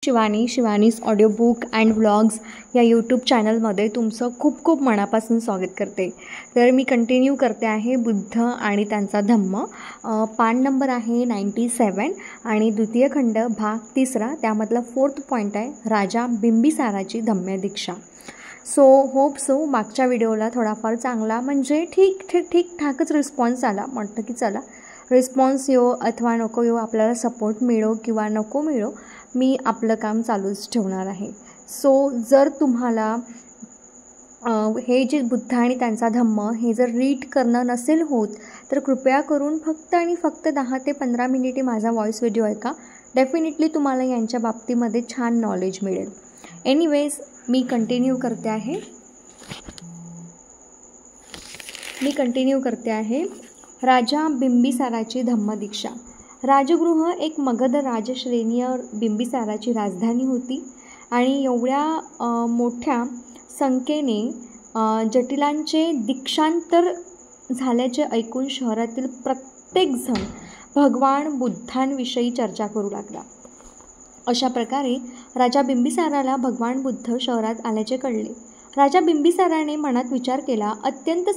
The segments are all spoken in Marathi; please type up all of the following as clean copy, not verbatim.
Shivani's audio book and vlogs या यूट्यूब चॅनलमध्ये तुमचं खूप खूप मनापासून स्वागत करते। तर मी कंटिन्यू करते आहे बुद्ध आणि त्यांचा धम्म। पान नंबर आहे 97 आणि द्वितीय खंड भाग 3, त्यामधला 4th पॉईंट आहे राजा बिंबिसाराची धम्य दीक्षा। सो मागच्या व्हिडिओला थोडाफार चांगला म्हणजे ठीक ठाकच रिस्पॉन्स आला। म्हटलं की चला रिस्पॉन्स येऊ अथवा नको येऊ, आपल्याला सपोर्ट मिळो किंवा नको मिळो, मी आपलं काम चालूच ठेवणार आहे। जर तुम्हाला हे जे बुद्ध आणि त्यांचा धम्म हे जर रीड करणं नसेल होत तर कृपया करून फक्त आणि फक्त 10 ते 15 मिनिटे माझा व्हॉइस व्हिडिओ ऐका। डेफिनेटली तुम्हाला यांच्या बाबतीमध्ये छान नॉलेज मिळेल। एनिवेज मी कंटिन्यू करते आहे राजा बिंबिसाराची धम्मदीक्षा। राजगृह एक मगध राजश्रेणीय बिंबिसाराची राजधानी होती आणि एवढ्या मोठ्या संख्येने जटिलांचे दीक्षांतर झाल्याचे ऐकून शहरातील प्रत्येकजण भगवान बुद्धांविषयी चर्चा करू लागला। अशा प्रकारे राजा बिंबिसाराला भगवान बुद्ध शहरात आल्याचे कळले। राजा बिंबिसाराने मनात विचार केला, अत्यंत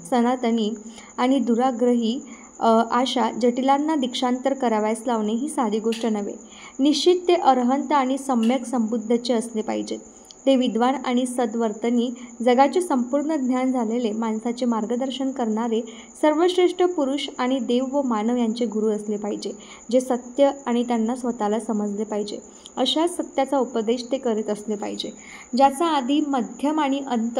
सनातनी आणि दुराग्रही आशा जटिलांना दीक्षांतर करावयास लावणे ही साधी गोष्ट नव्हे। निश्चित ते अरहंत आणि सम्यक संबुद्धचे असले पाहिजेत। ते विद्वान आणि सद्वर्तनी, जगाचे संपूर्ण ज्ञान झालेले, माणसाचे मार्गदर्शन करणारे सर्वश्रेष्ठ पुरुष आणि देव व मानव यांचे गुरु असले पाहिजे, जे सत्य आणि त्यांना स्वतःला समजले पाहिजे अशाच सत्याचा उपदेश ते करीत असले पाहिजे, ज्याचा आधी मध्यम आणि अंत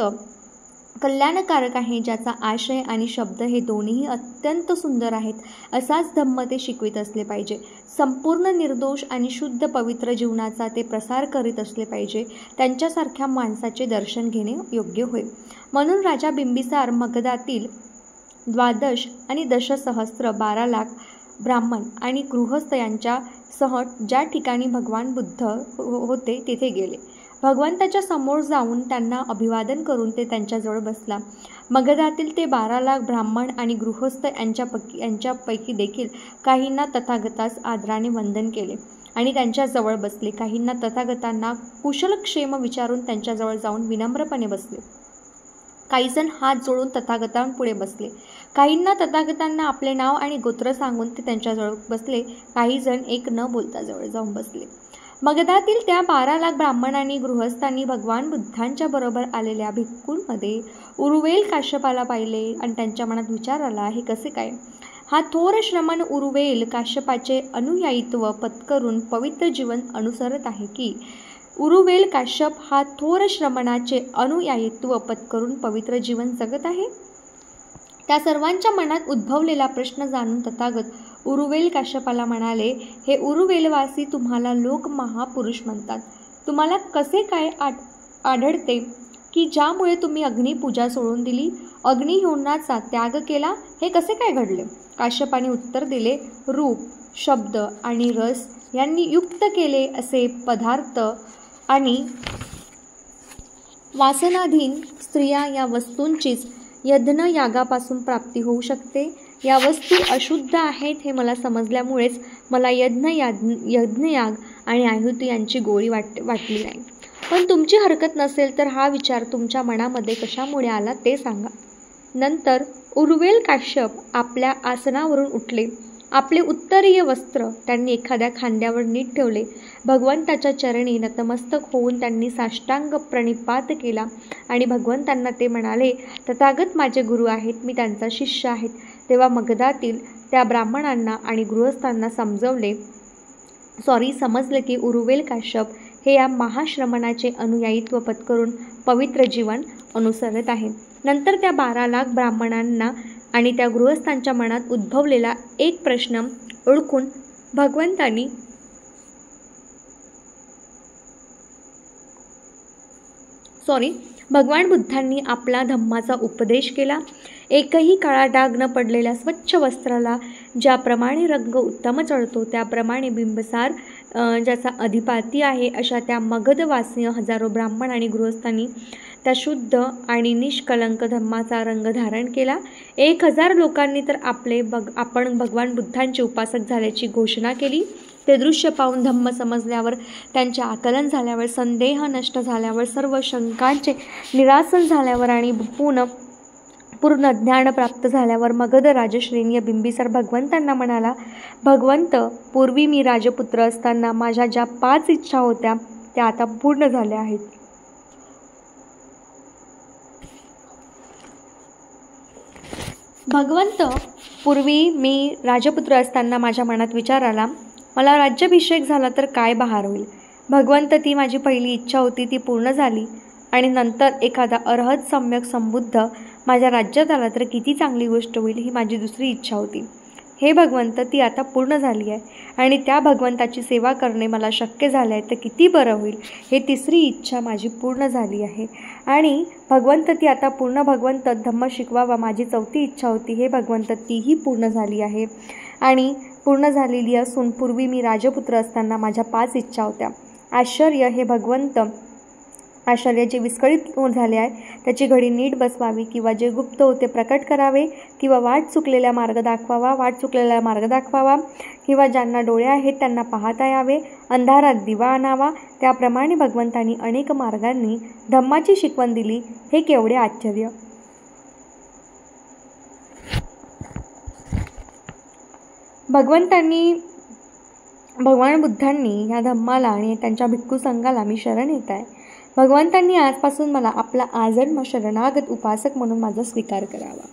कल्याणकारक आहे, ज्याचा आशय आणि शब्द हे दोन्हीही अत्यंत सुंदर आहेत, असाच धम्म ते शिकवित असले पाहिजे। संपूर्ण निर्दोष आणि शुद्ध पवित्र जीवनाचा ते प्रसार करीत असले पाहिजे। त्यांच्यासारख्या माणसाचे दर्शन घेणे योग्य होय। म्हणून राजा बिंबिसार मगधातील 12 आणि दशसहस्र 12 लाख ब्राह्मण आणि गृहस्थ यांच्या सह ज्या ठिकाणी भगवान बुद्ध होते तिथे गेले। भगवंताच्या समोर जाऊन त्यांना अभिवादन करून ते त्यांच्याजवळ बसला। मगधातील ते 12 लाख ब्राह्मण आणि गृहस्थ यांच्यापैकी देखील काहींना तथागतास आदराने वंदन केले आणि त्यांच्याजवळ बसले। काहींना तथागतांना कुशलक्षेम विचारून त्यांच्याजवळ जाऊन विनम्रपणे बसले। काहीजण हात जोडून तथागतांपुढे बसले। काहींना तथागतांना आपले नाव आणि गोत्र सांगून ते त्यांच्याजवळ बसले। काहीजण एक न बोलता जवळ जाऊन बसले। मगधातील त्या 12 लाख ब्राह्मणांनी गृहस्थांनी भगवान बुद्धांच्या बरोबर आलेल्या भिक्खूंमध्ये उरुवेल काश्यपाला पाहिले आणि त्यांच्या मनात विचार आला, हे कसे काय? हा थोर श्रमण उरुवेल काश्यपाचे अनुयायित्व पत्करून पवित्र जीवन अनुसरत आहे की उरुवेल काश्यप हा थोर श्रमणाचे अनुयायित्व पत्करून पवित्र जीवन जगत आहे? त्या सर्वांच्या मनात उद्भवलेला प्रश्न जाणून तथागत उरुवेल काश्यपाला म्हणाले, हे उरुवेलवासी, तुम्हाला लोक महापुरुष म्हणतात। तुम्हाला कसे काय आढळते की ज्यामुळे तुम्ही अग्निपूजा सोडून दिली, अग्निहोत्राचा त्याग केला, हे कसे काय घडले? काश्यपाने उत्तर दिले, रूप, शब्द आणि रस यांनी युक्त केले असे पदार्थ आणि वासनाधीन स्त्रिया या वस्तूंचीच यज्ञ यागापासून प्राप्ती होऊ शकते। या वस्तू अशुद्ध आहेत हे मला समजल्यामुळेच मला यज्ञयाग आणि आहुती यांची गोळी वाटली नाही। पण तुमची हरकत नसेल तर हा विचार तुमच्या मनामध्ये कशामुळे आला ते सांगा। नंतर उरुवेल काश्यप आपल्या आसनावरून उठले। आपले उत्तरीय वस्त्र त्यांनी एखाद्या खांद्यावर नीट ठेवले। भगवंताच्या चरणी नतमस्तक होऊन त्यांनी साष्टांग प्रणिपात केला आणि भगवंतांना ते म्हणाले, तथागत माझे गुरु आहेत, मी त्यांचा शिष्य आहे। तेव्हा मगधातील त्या ब्राह्मणांना आणि गृहस्थांना समजले की उरुवेल काश्यप हे या महाश्रमणाचे अनुयायित्व पत्करून पवित्र जीवन अनुसरत आहे। नंतर त्या 12 लाख ब्राह्मणांना आणि त्या गृहस्थांच्या मनात उद्भवलेला एक प्रश्न ओळखून भगवान बुद्धांनी आपला धम्माचा उपदेश केला। एकही काळा डाग न पडलेल्या स्वच्छ वस्त्राला ज्याप्रमाणे रंग उत्तम चढतो, त्याप्रमाणे बिंबिसार ज्याचा अधिपती आहे, अशा त्या मगधवासीय हजारो ब्राह्मण आणि गृहस्थांनी त्या शुद्ध आणि निष्कलंक धम्माचा रंग धारण केला। 1000 लोकांनी तर आपण भगवान बुद्धांचे उपासक झाल्याची घोषणा केली। ते दृश्य पाहून धम्म समजल्यावर, त्यांचे आकलन झाल्यावर, संदेह नष्ट झाल्यावर, सर्व शंकांचे निरासन झाल्यावर आणि पूर्ण ज्ञान प्राप्त झाल्यावर मगध राजश्रेणीय बिंबिसार भगवंतांना म्हणाला, भगवंत, पूर्वी मी राजपुत्र असताना माझ्या ज्या 5 इच्छा होत्या त्या आता पूर्ण झाल्या आहेत. भगवंत, पूर्वी मी राजपुत्र असताना माझ्या मनात विचार आला, मला राज्याभिषेक झाला तर काय बहार होईल. भगवंत, ती माझी पहिली इच्छा होती ती पूर्ण झाली आणि नंतर एखादा अर्हत सम्यक संबुद्ध माझ्या राज्यात आला तर किती चांगली गोष्ट होईल ही माझी दुसरी इच्छा होती. हे भगवंत, ती आता पूर्ण झाली आहे आणि त्या भगवंताची सेवा करणे मला शक्य झाले आहे तर किती बरं होईल. हे तिसरी इच्छा माझी पूर्ण झाली आहे आणि भगवंत, ती आता पूर्ण भगवंत धम्म शिकवावा माझी चौथी इच्छा होती. हे भगवंत, तीही पूर्ण झाली आहे आणि पूर्ण झालेली असून पूर्वी मी राजपुत्र असताना माझ्या 5 इच्छा होत्या. आश्चर्य, हे भगवंत, आश्चर्य जे विस्कळीत झाले आहे त्याची घडी नीट बसवावी किंवा जे गुप्त होते प्रकट करावे किंवा वाट चुकलेला मार्ग दाखवावा किंवा ज्यांना डोळे आहेत त्यांना पाहता यावे, अंधारात दिवा आणावा. त्याप्रमाणे भगवंतांनी अनेक मार्गांनी धम्माची शिकवण दिली. हे केवढे आश्चर्य. भगवान बुद्धांनी ह्या धम्माला आणि त्यांच्या भिक्खू संघाला मी शरण येत आहे. भगवंतांनी आजपासून मला आपला आजन्म शरणागत उपासक म्हणून माझा स्वीकार करावा.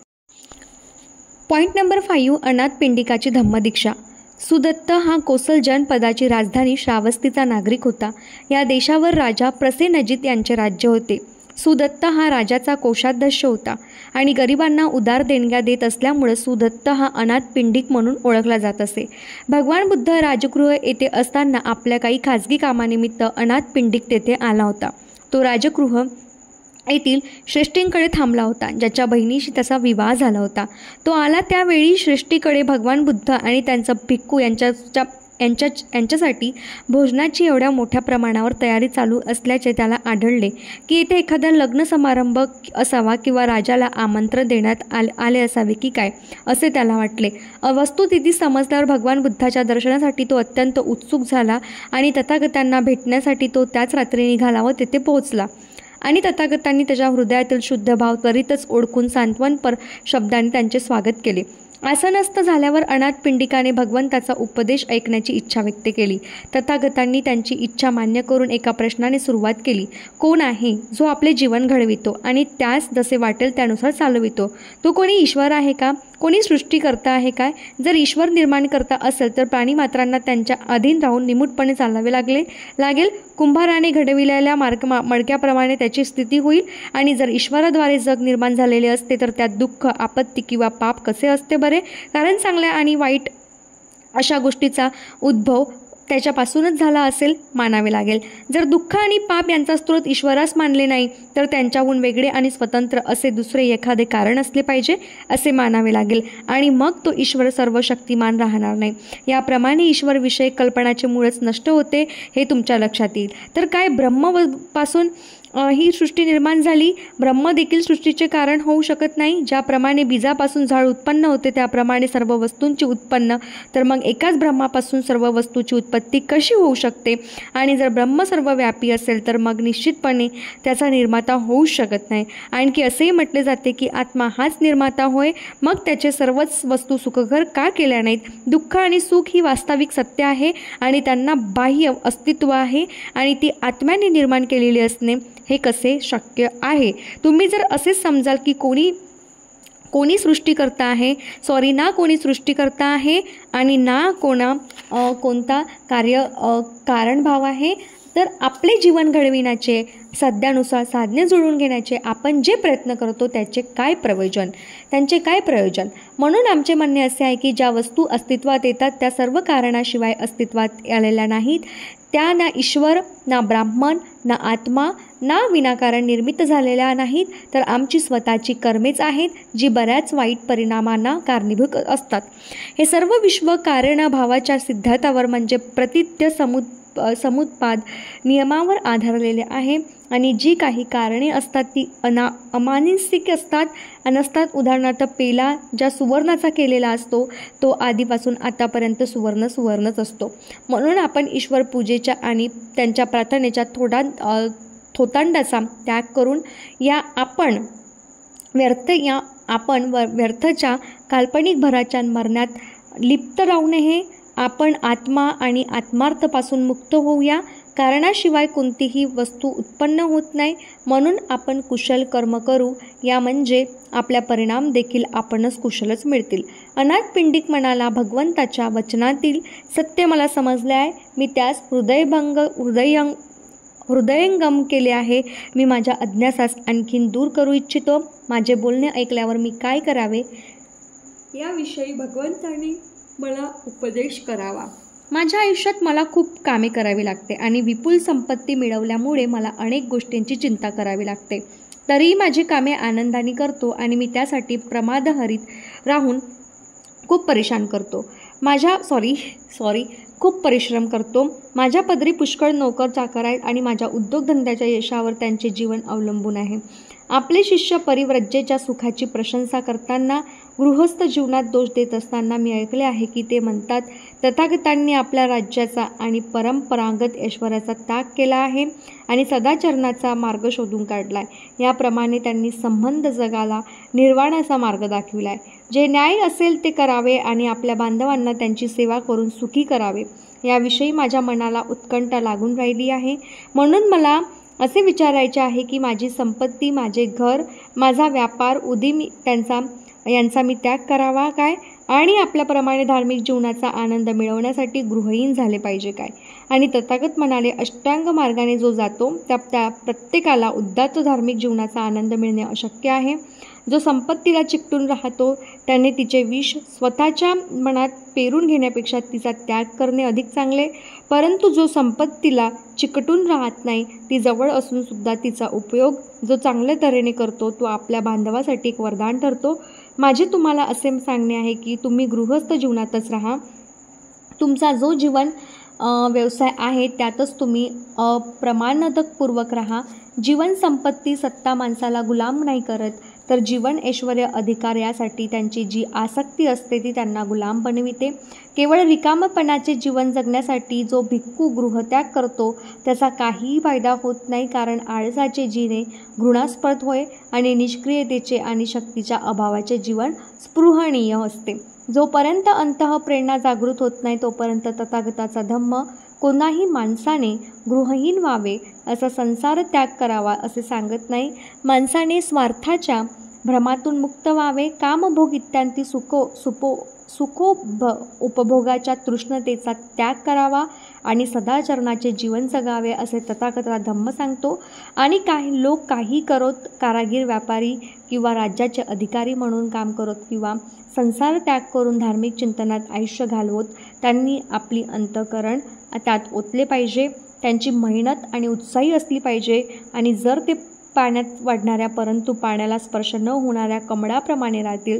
पॉईंट नंबर 5, अनाथ पिंडिकाची धम्मदीक्षा. सुदत्त हा कोसल जनपदाची राजधानी श्रावस्तीचा नागरिक होता. या देशावर राजा प्रसेनजित यांचे राज्य होते. सुदत्त हा राजाचा कोषाध्यक्ष होता आणि गरिबांना उदार देणग्या देत असल्यामुळे सुदत्त हा अनाथ पिंडिक म्हणून ओळखला जात असे. भगवान बुद्ध राजगृह येथे असताना आपल्या काही खाजगी कामानिमित्त अनाथ पिंडिक तेथे आला होता. तो राजगृह येथील श्रेष्ठींकडे थांबला होता, ज्याच्या बहिणीशी त्याचा विवाह झाला होता. तो आला त्यावेळी श्रेष्ठीकडे भगवान बुद्ध आणि त्यांचा भिक्खू यांच्यासाठी भोजनाची एवढ्या मोठ्या प्रमाणावर तयारी चालू असल्याचे त्याला आढळले की येथे एखादा लग्न समारंभ असावा किंवा राजाला आमंत्रण देण्यात आले असावे की काय असे त्याला वाटले. वस्तुस्थिती समजल्यावर भगवान बुद्धाच्या दर्शनासाठी तो अत्यंत उत्सुक झाला आणि तथागतांना भेटण्यासाठी तो त्याच रात्री निघाला व तेथे पोहोचला आणि तथागतांनी त्याच्या हृदयातील शुद्ध भाव त्वरितच ओळखून सांत्वनपर शब्दांनी त्यांचे स्वागत केले. आसनस्थ झाल्यावर अनाथ पिंडिकाने भगवंताचा उपदेश ऐकण्याची इच्छा व्यक्त केली. तथागतांनी त्यांची इच्छा मान्य करून एका प्रश्नाने सुरुवात केली. कोण आहे जो आपले जीवन घडवितो आणि त्यास जसे वाटेल त्यानुसार चालवितो? तो कोणी ईश्वर आहे का? कोणी सृष्टीकर्ता आहे काय? जर ईश्वर निर्माण करता असेल तर प्राणीमात्रांना त्यांच्या अधीन राहून निमूटपणे चालावे लागेल. कुंभाराने घडविलेल्या मडक्याप्रमाणे त्याची स्थिती होईल आणि जर ईश्वराद्वारे जग निर्माण झालेले असते तर त्यात दुःख, आपत्ती किंवा पाप कसे असते बरे? कारण चांगल्या आणि वाईट अशा गोष्टीचा उद्भव त्याच्यापासूनच झाला असेल मानावे लागेल. जर दुःख आणि पाप यांचा स्रोत ईश्वरास मानले नाही तर त्यांच्याहून वेगळे आणि स्वतंत्र असे दुसरे एखादे कारण असले पाहिजे असे मानावे लागेल आणि मग तो ईश्वर सर्व शक्तिमान राहणार नाही. याप्रमाणे ईश्वरविषयक कल्पनाचे मूळच नष्ट होते हे तुमच्या लक्षात येईल. तर काय ब्रह्मपासून ही सृष्टी निर्माण झाली? ब्रह्म देखील सृष्टीचे कारण होऊ शकत नाही. ज्याप्रमाणे बीजापासून झाड उत्पन्न होते त्याप्रमाणे सर्व वस्तूंची उत्पन्न, तर मग एकाच ब्रह्मापासून सर्व वस्तूची उत्पत्ती कशी होऊ शकते? आणि जर ब्रह्म सर्वव्यापी असेल तर मग निश्चितपणे त्याचा निर्माता होऊ शकत नाही. आणखी असेही म्हटले जाते की आत्मा हाच निर्माता होय. मग त्याचे सर्वच वस्तू सुखकर का केल्या नाहीत? दुःख आणि सुख ही वास्तविक सत्य आहे आणि त्यांना बाह्य अस्तित्व आहे आणि ती आत्म्याने निर्माण केलेली असणे हे कसे शक्य आहे? तुम्ही जर असेच समजाल की कोणी सृष्टीकर्ता आहे, ना कोणी सृष्टीकर्ता आहे आणि ना कोणता कारणभाव आहे, तर आपले जीवन घडविण्याचे, सध्यानुसार साधने जुळवून घेण्याचे आपण जे प्रयत्न करतो त्यांचे काय प्रयोजन? म्हणून आमचे म्हणणे असे आहे की ज्या वस्तू अस्तित्वात येतात त्या सर्व कारणाशिवाय अस्तित्वात आलेल्या नाहीत. त्या ना ईश्वर, ना ब्राह्मण, ना आत्मा, ना विनाकारण निर्मित झालेल्या नाहीत, तर आमची स्वतःची कर्मेच आहेत जी बऱ्याच वाईट परिणामांना कारणीभूत असतात. हे सर्व विश्व कारणभावाच्या सिद्धांतावर म्हणजे समुत्पाद नियमावर आधारलेले आहे आणि जी काही कारणे असतात ती अमानसिक नसतात. उदाहरणार्थ पेला ज्या सुवर्णाचा केलेला असतो तो आधीपासून आतापर्यंत सुवर्णच असतो. म्हणून आपण ईश्वर पूजेच्या आणि त्यांच्या प्रार्थनेच्या थोतांडाचा त्याग करून आपण व्यर्थच्या काल्पनिक भराच्या मरणात लिप्त राहू नये. आपण आत्मा आणि आत्मार्थपासून मुक्त होऊया. कारणाशिवाय कोणतीही वस्तू उत्पन्न होत नाही, म्हणून आपण कुशल कर्म करू. या म्हणजे आपल्या परिणाम देखील आपणच कुशलच मिळतील. अनाथ पिंडिक म्हणाला, भगवंताच्या वचनातील सत्य मला समजले आहे. मी त्यास हृदयंगम केले आहे. मी माझ्या अज्ञासास आणखीन दूर करू इच्छितो. माझे बोलणे ऐकल्यावर मी काय करावे याविषयी भगवंतांनी मला उपदेश करावा. माझ्या आयुष्यात मला खूप कामे करावी लागते आणि विपुल संपत्ती मिळवल्यामुळे मला अनेक गोष्टींची चिंता करावी लागते. तरीही माझी कामे आनंदाने करतो आणि मी त्यासाठी प्रमादहरीत राहून खूप परिश्रम करतो. माझ्या पदरी पुष्कळ नोकर चाकर आहेत आणि माझ्या उद्योगधंद्याच्या यशावर त्यांचे जीवन अवलंबून आहे. आपले शिष्य परिव्रजेच्या सुखाची प्रशंसा करताना, गृहस्थ जीवनात दोष देत असताना मी ऐकले आहे की ते म्हणतात, तथागतांनी आपल्या राज्याचा आणि परंपरागत ऐश्वर्याचा त्याग केला आहे आणि सदाचरणाचा मार्ग शोधून काढला आहे. याप्रमाणे त्यांनी संबंध जगाला निर्वाणाचा मार्ग दाखविला आहे. जे न्याय असेल ते करावे आणि आपल्या बांधवांना त्यांची सेवा करून सुखी करावे. याविषयी माझ्या मनाला उत्कंठा लागून राहिली आहे. म्हणून मला असे विचारायचे आहे की माझी संपत्ती, माझे घर, माझा व्यापार, उदीम यांचा मी त्याग करावा काय आणि आपल्याप्रमाणे धार्मिक जीवनाचा आनंद मिळवण्यासाठी गृहहीन झाले पाहिजे काय. आणि तथागत म्हणाले, अष्टांग मार्गाने जो जातो त्या प्रत्येकाला उदात्त धार्मिक जीवनाचा आनंद मिळणे अशक्य आहे. जो संपत्तीला चिकटून राहतो त्याने तिचे विष स्वतःच्या मनात पेरून घेण्यापेक्षा तिचा त्याग करणे अधिक चांगले. परंतु जो संपत्तीला चिकटून राहत नाही, ती जवळ असून सुद्धा तिचा उपयोग जो चांगल्या तऱ्हेने करतो तो आपल्या बांधवासाठी एक वरदान ठरतो. माझे तुम्हाला असे सांगणे आहे की तुम्ही गृहस्थ जीवनातच राहा. तुमचा जो जीवन व्यवसाय आहे त्यातच तुम्ही प्रमाणपूर्वक राहा. जीवन, संपत्ती, सत्ता माणसाला गुलाम नाही करत, तर जीवन, ऐश्वर्य, अधिकार यासाठी त्यांची जी आसक्ती असते ती त्यांना गुलाम बनविते. केवळ रिकामपणाचे जीवन जगण्यासाठी जो भिक्खू गृहत्याग करतो त्याचा काहीही फायदा होत नाही, कारण आळसाचे जीणे घृणास्पद होय आणि निष्क्रियतेचे आणि शक्तीच्या अभावाचे जीवन स्पृहणीय असते. जोपर्यंत अंतःप्रेरणा जागृत होत नाही तोपर्यंत तथागताचा धम्म कोणाही माणसाने गृहहीन व्हावे, असा संसार त्याग करावा असे सांगत नाही. माणसाने स्वार्थाच्या भ्रमातून मुक्त व्हावे, कामभोग इत्यादी उपभोगाच्या तृष्णतेचा त्याग करावा आणि सदाचरणाचे जीवन जगावे असे तथागताचा धम्म सांगतो. आणि काही लोक काही करोत, कारागीर, व्यापारी किंवा राज्याचे अधिकारी म्हणून काम करत किंवा संसार त्याग करून धार्मिक चिंतनात आयुष्य घालवत त्यांनी आपली अंतःकरण त्यात ओतले पाहिजे. त्यांची मेहनत आणि उत्साही असली पाहिजे आणि जर ते पाण्यात वाढणाऱ्या परंतु पाण्याला स्पर्श न होणाऱ्या कमळाप्रमाणे राहतील.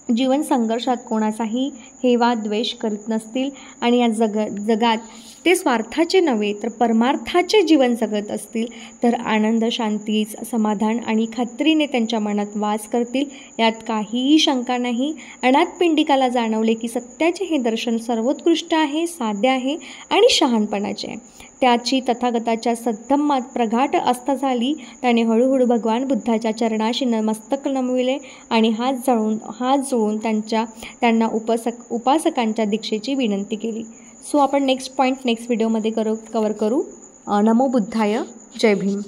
जीवन संघर्षात कोणाचाही हेवा द्वेष करीत नसतील आणि या जगात ते स्वार्थाचे नव्हे तर परमार्थाचे जीवन जगत असतील तर आनंद, शांती, समाधान आणि खात्रीने त्यांच्या मनात वास करतील. यात काहीही शंका नाही. अनाथ पिंडिकाला जाणवले की सत्याचे हे दर्शन सर्वोत्कृष्ट आहे, साध्य आहे आणि शहाणपणाचे आहे. त्याची तथागताच्या सद्धम्मात प्रगाढ आस्था झाली. त्याने हळूहळू भगवान बुद्धाच्या चरणाशी मस्तक नमविले आणि हात जोडून त्यांना उपासकांच्या दीक्षेची विनंती केली. सो आपण नेक्स्ट व्हिडिओमध्ये कवर करू. नमो बुद्धाय. जय भीम.